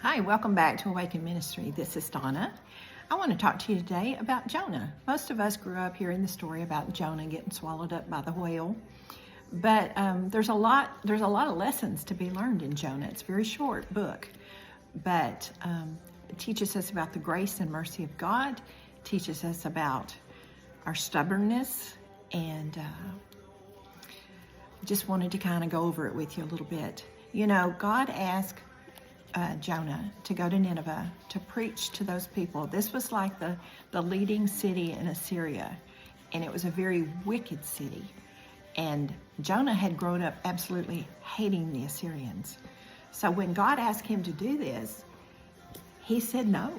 Hi, welcome back to Awaken Ministry. This is Donna. I want to talk to you today about Jonah. Most of us grew up hearing the story about Jonah getting swallowed up by the whale, but there's a lot of lessons to be learned in Jonah. It's a very short book, but it teaches us about the grace and mercy of God, teaches us about our stubbornness, and just wanted to kind of go over it with you a little bit. You know, God asked Jonah to go to Nineveh to preach to those people. This was like the leading city in Assyria, and it was a very wicked city. And Jonah had grown up absolutely hating the Assyrians. So when God asked him to do this, he said no.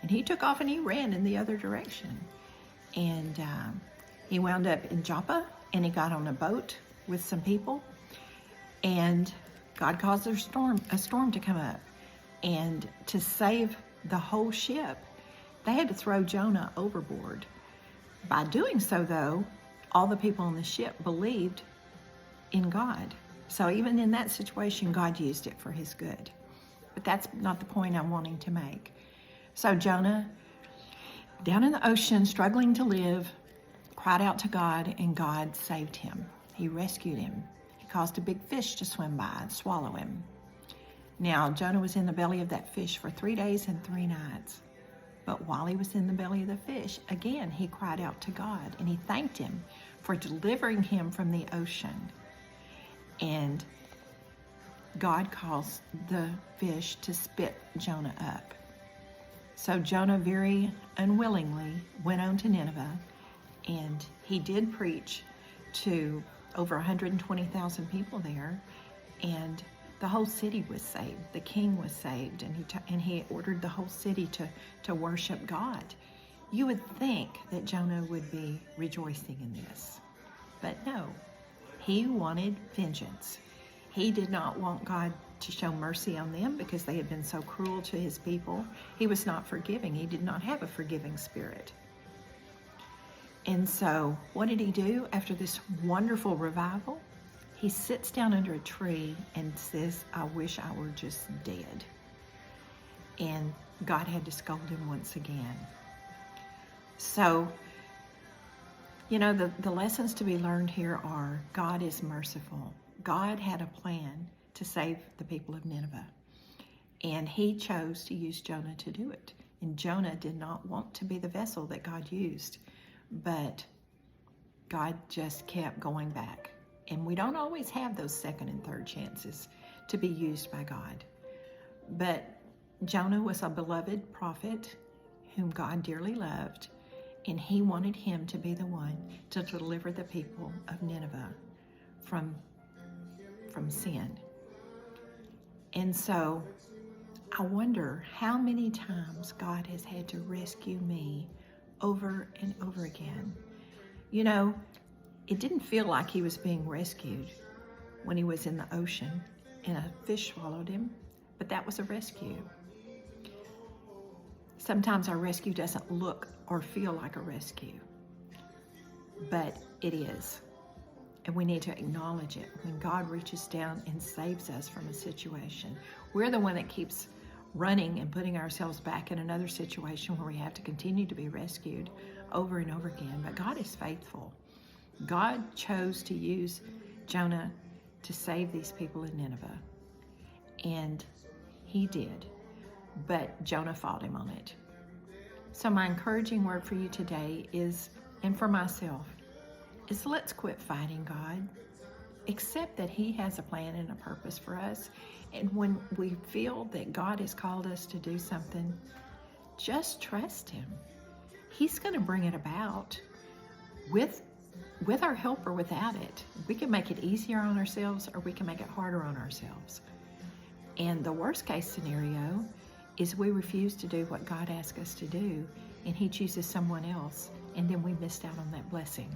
And he took off and he ran in the other direction. And he wound up in Joppa, and he got on a boat with some people. And God caused a storm to come up. And to save the whole ship, they had to throw Jonah overboard. By doing so, though, all the people on the ship believed in God. So even in that situation, God used it for his good. But that's not the point I'm wanting to make. So Jonah, down in the ocean, struggling to live, cried out to God, and God saved him. He rescued him. He caused a big fish to swim by and swallow him. Now, Jonah was in the belly of that fish for 3 days and 3 nights. But while he was in the belly of the fish, again, he cried out to God, and he thanked him for delivering him from the ocean. And God caused the fish to spit Jonah up. So Jonah very unwillingly went on to Nineveh, and he did preach to over 120,000 people there, and the whole city was saved. The king was saved, and he ordered the whole city to worship God. You would think that Jonah would be rejoicing in this, but no. He wanted vengeance. He did not want God to show mercy on them because they had been so cruel to his people. He was not forgiving. He did not have a forgiving spirit. And so what did he do after this wonderful revival? He sits down under a tree and says, I wish I were just dead. And God had to scold him once again. So, you know, the lessons to be learned here are God is merciful. God had a plan to save the people of Nineveh. And he chose to use Jonah to do it. And Jonah did not want to be the vessel that God used. But God just kept going back. And we don't always have those second and third chances to be used by God. But Jonah was a beloved prophet whom God dearly loved, and he wanted him to be the one to deliver the people of Nineveh from sin. And so I wonder how many times God has had to rescue me over and over again. You know, it didn't feel like he was being rescued when he was in the ocean and a fish swallowed him, but that was a rescue. Sometimes our rescue doesn't look or feel like a rescue, but it is. And we need to acknowledge it. When God reaches down and saves us from a situation, we're the one that keeps running and putting ourselves back in another situation where we have to continue to be rescued over and over again. But God is faithful. God chose to use Jonah to save these people in Nineveh, and he did, but Jonah fought him on it. So my encouraging word for you today is, and for myself, is let's quit fighting God. Accept that he has a plan and a purpose for us, and when we feel that God has called us to do something, just trust him. He's going to bring it about with our help or without it. We can make it easier on ourselves, or we can make it harder on ourselves. And the worst case scenario is we refuse to do what God asks us to do, and he chooses someone else, and then we missed out on that blessing.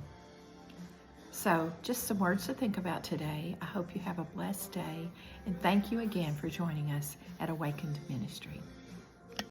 So just some words to think about today. I hope you have a blessed day, and thank you again for joining us at Awakened Ministry.